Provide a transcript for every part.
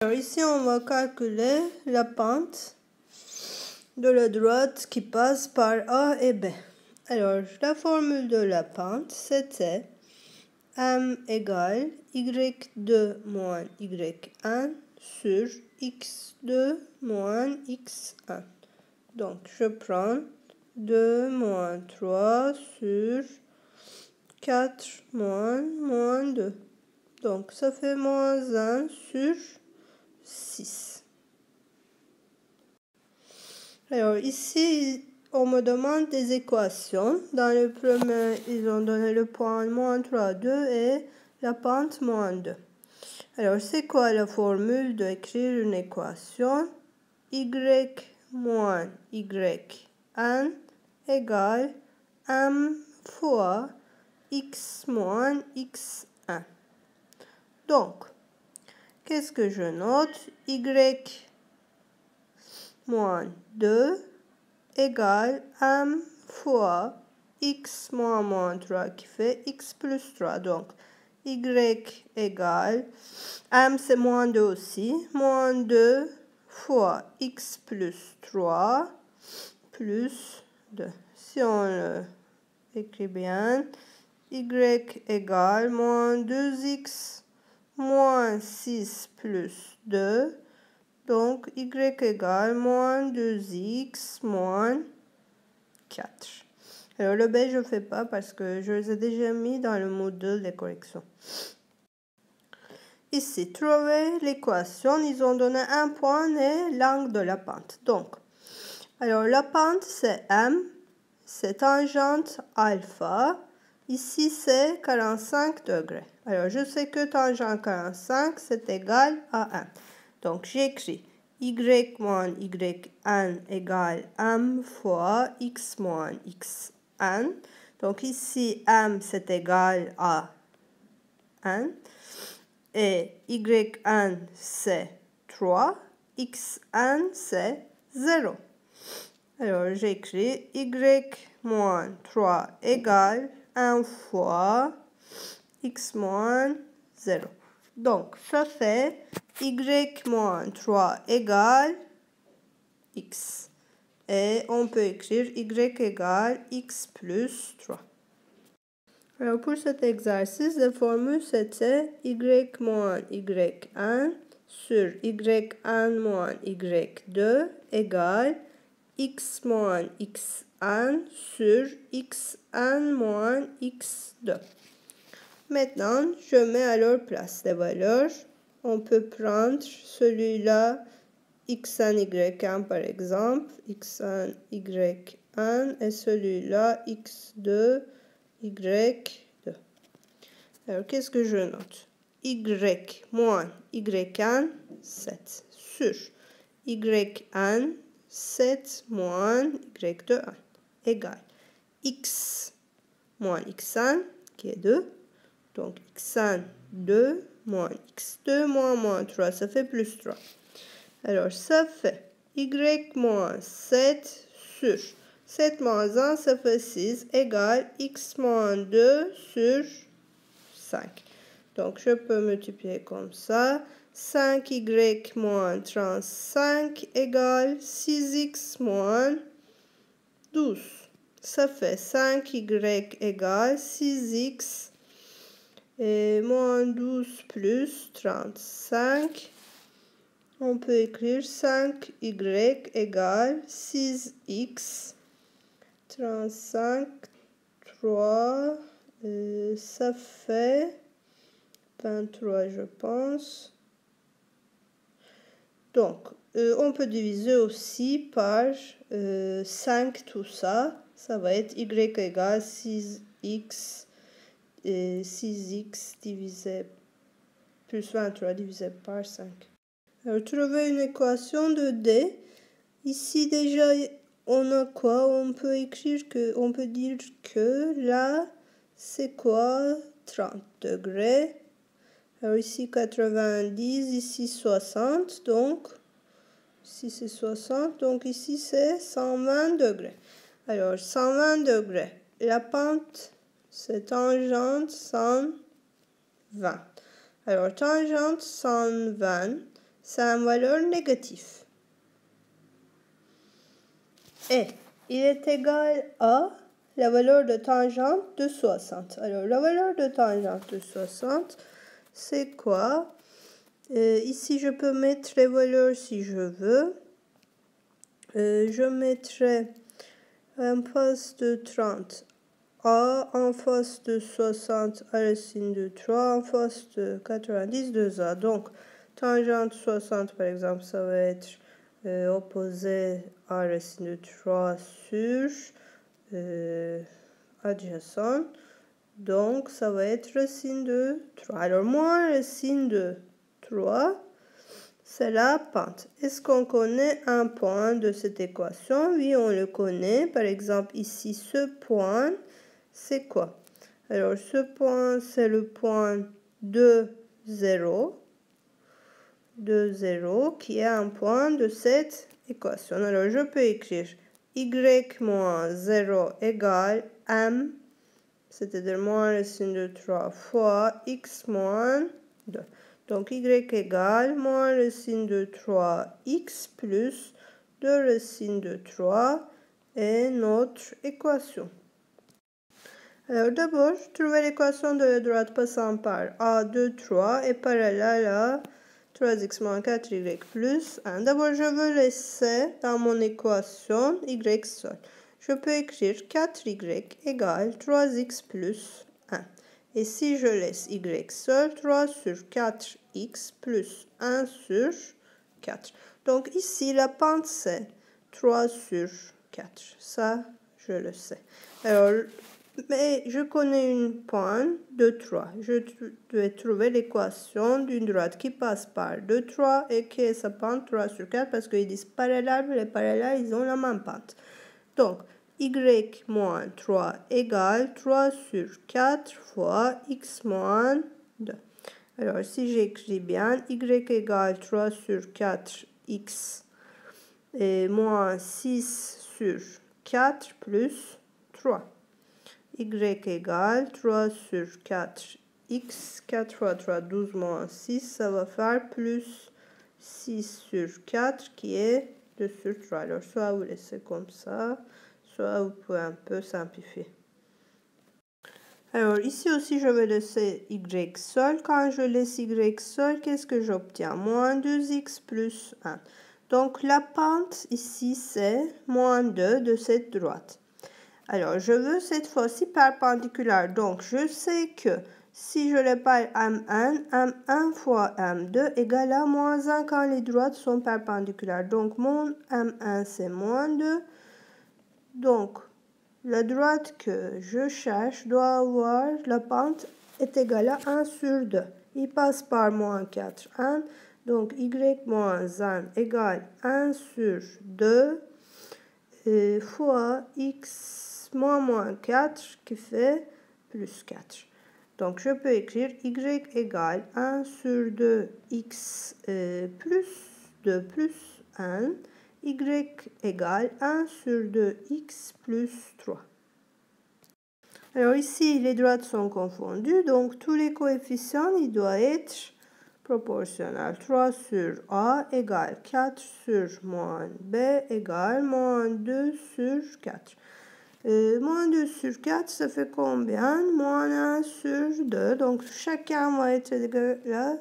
Alors ici, on va calculer la pente de la droite qui passe par A et B. Alors, la formule de la pente, c'était m égale y2 moins y1 sur x2 moins x1. Donc, je prends 2 moins 3 sur 4 moins 2. Donc, ça fait moins 1 sur 6. Alors, ici, on me demande des équations. Dans le premier, ils ont donné le point moins 3, 2 et la pente moins 2. Alors, c'est quoi la formule d'écrire une équation? Y moins yn égale m fois x moins x1. Donc, qu'est-ce que je note? Y moins 2 égale m fois x moins 3 qui fait x plus 3. Donc, y égale, m c'est moins 2 aussi, moins 2 fois x plus 3 plus 2. Si on le écrit bien, y égale moins 2x moins 6 plus 2. Donc, y égale moins 2x moins 4. Alors, le B, je ne fais pas parce que je les ai déjà mis dans le module de correction. Ici, trouver l'équation. Ils ont donné un point et l'angle de la pente. Donc, alors la pente, c'est M. C'est tangente alpha. Ici, c'est 45 degrés. Alors, je sais que tangente 45, c'est égal à 1. Donc, j'écris y moins yn égale m fois x moins xn. Donc, ici, m, c'est égal à 1. Et yn, c'est 3. xn, c'est 0. Alors, j'écris y moins 3 égale 1 fois x moins 0. Donc, ça fait y moins 3 égale x. Et on peut écrire y égale x plus 3. Alors, pour cet exercice, la formule, c'était y moins yn sur yn moins y2 égale x moins xn sur xn moins x2. Maintenant, je mets à leur place les valeurs. On peut prendre celui-là, xn, yn par exemple, xn, yn, et celui-là, x2, y2. Alors, qu'est-ce que je note? Y moins yn, 7, sur yn, 7 moins y2, 1, égale x moins xn, qui est 2. Donc, xn, 2, moins x2, moins 3, ça fait plus 3. Alors, ça fait y moins 7 sur 7 moins 1, ça fait 6, égale x moins 2 sur 5. Donc, je peux multiplier comme ça. 5y moins 35 égale 6x moins 12. Ça fait 5y égale 6x et moins 12 plus 35. On peut écrire 5y égale 6x, 35, 3, ça fait 23, je pense. Donc, on peut diviser aussi par 5 tout ça. Ça va être y égale 6x, et 6x divisé plus 23 divisé par 5. Alors, trouver une équation de D. Ici, déjà, on a quoi? On peut écrire que, on peut dire que là, c'est quoi? 30 degrés. Alors, ici, 90, ici, 60. Donc, ici, c'est 60. Donc, ici, c'est 120 degrés. Alors, 120 degrés. La pente, c'est tangente 120. Alors, tangente 120, ça a une valeur négative. Et il est égal à la valeur de tangente de 60. Alors, la valeur de tangente de 60, c'est quoi? Ici, je peux mettre les valeurs si je veux. Je mettrai en face de 30 A, en face de 60 A racine de 3, en face de 90 2A. Donc, tangente 60, par exemple, ça va être opposé à racine de 3 sur adjacent. Donc, ça va être racine de 3. Alors, moins racine de 3, c'est la pente. Est-ce qu'on connaît un point de cette équation? Oui, on le connaît. Par exemple, ici, ce point, c'est quoi? Alors, ce point, c'est le point 2, 0. 2, 0, qui est un point de cette équation. Alors, je peux écrire y moins 0 égale m, c'est-à-dire moins racine de 3 fois x moins 2. Donc, y égale moins racine de 3x plus 2 racine de 3 est notre équation. Alors, d'abord, trouver l'équation de la droite passant par a de 3 est parallèle à 3x moins 4y plus 1. D'abord, je veux laisser dans mon équation y seul. Je peux écrire 4y égale 3x plus 1. Et si je laisse y seul, 3 sur 4x plus 1 sur 4. Donc ici, la pente, c'est 3 sur 4. Ça, je le sais. Alors, mais je connais une pointe de 3. Je vais trouver l'équation d'une droite qui passe par 2, 3 et qui est sa pente 3 sur 4 parce qu'ils disent parallèles, les parallèles, ils ont la même pente. Donc, y moins 3 égale 3 sur 4 fois x moins 2. Alors, si j'écris bien, y égale 3 sur 4x et moins 6 sur 4 plus 3. Y égale 3 sur 4x, 4 fois 3, 12 moins 6, ça va faire plus 6 sur 4 qui est 2 sur 3. Alors, soit vous laissez comme ça, soit vous pouvez un peu simplifier. Alors, ici aussi, je vais laisser y seul. Quand je laisse y seul, qu'est-ce que j'obtiens? Moins 2x plus 1. Donc, la pente ici, c'est moins 2 de cette droite. Alors, je veux cette fois-ci perpendiculaire. Donc, je sais que si je l'appelle M1, M1 fois M2 égale à moins 1 quand les droites sont perpendiculaires. Donc, mon M1, c'est moins 2. Donc, la droite que je cherche doit avoir, la pente est égale à 1 sur 2. Il passe par moins 4, 1. Donc, y moins 1 égale 1 sur 2 fois x moins 4 qui fait plus 4. Donc, je peux écrire y égale 1 sur 2 x plus 2 plus 1. Y égale 1 sur 2 x plus 3. Alors ici, les droites sont confondues, donc tous les coefficients, ils doivent être proportionnels. 3 sur A égale 4 sur moins B égale moins 2 sur 4. Moins 2 sur 4, ça fait combien? Moins 1 sur 2. Donc, chacun va être égal à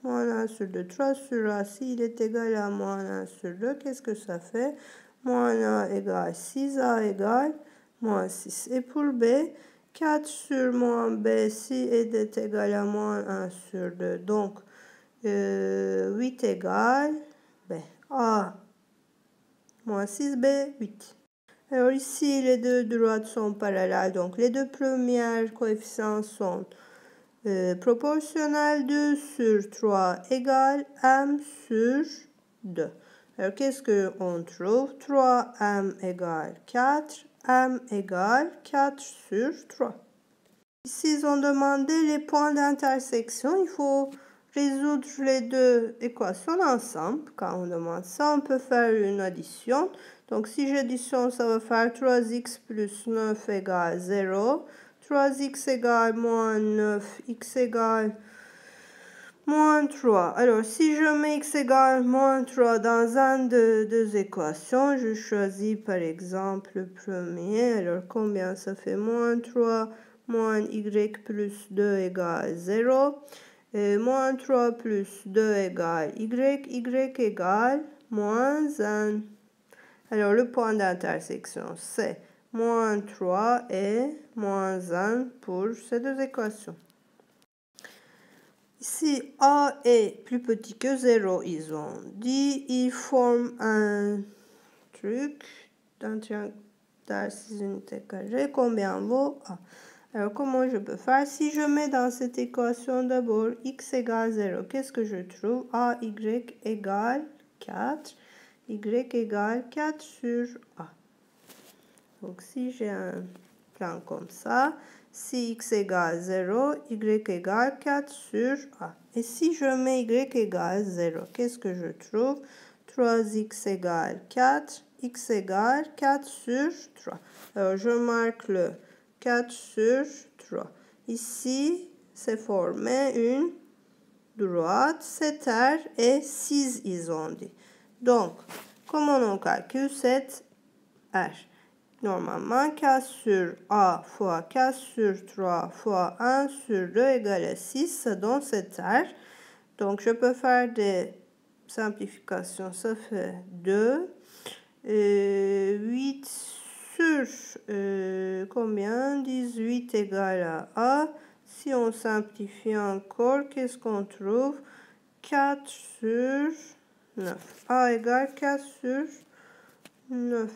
moins 1 sur 2. 3 sur A, s'il est égal à moins 1 sur 2, qu'est-ce que ça fait? Moins A égale 6, A égale moins 6. Et pour B, 4 sur moins B, si est égal à moins 1 sur 2. Donc, 8 égale B. A moins 6B, 8. Alors ici, les deux droites sont parallèles, donc les deux premiers coefficients sont proportionnels. 2 sur 3 égale m sur 2. Alors qu'est-ce qu'on trouve? 3m égale 4, m égale 4 sur 3. Ici, ils ont demandé les points d'intersection. Il faut résoudre les deux équations ensemble. Quand on demande ça, on peut faire une addition. Donc, si j'additionne, ça va faire 3x plus 9 égale 0. 3x égale moins 9, x égale Moins 3. Alors, si je mets x égale moins 3 dans un de deux équations, je choisis par exemple le premier. Alors, combien ça fait? Moins 3 moins y plus 2 égale 0. Et moins 3 plus 2 égale y. Y égale moins 1. Alors, le point d'intersection, c'est moins 3 et moins 1 pour ces deux équations. Si A est plus petit que 0, ils ont dit, ils forment un truc d'un triangle d'axe unité carrée. Combien vaut A? Alors, comment je peux faire? Si je mets dans cette équation d'abord x égale 0, qu'est-ce que je trouve? A, y égale 4. Y égale 4 sur A. Donc, si j'ai un plan comme ça, si x égale 0, y égale 4 sur A. Et si je mets y égale 0, qu'est-ce que je trouve? 3x égale 4, x égale 4 sur 3. Alors, je marque le 4 sur 3. Ici, c'est formé une droite, c'est R et 6 ils ont dit. Donc, comment on calcule cette R? Normalement, 4 sur A fois 4 sur 3 fois 1 sur 2 égale 6, ça donne cette R. Donc, je peux faire des simplifications. Ça fait 2. 8 sur combien? 18 égale à A. Si on simplifie encore, qu'est-ce qu'on trouve? 4 sur 9. A égale 4 sur 9.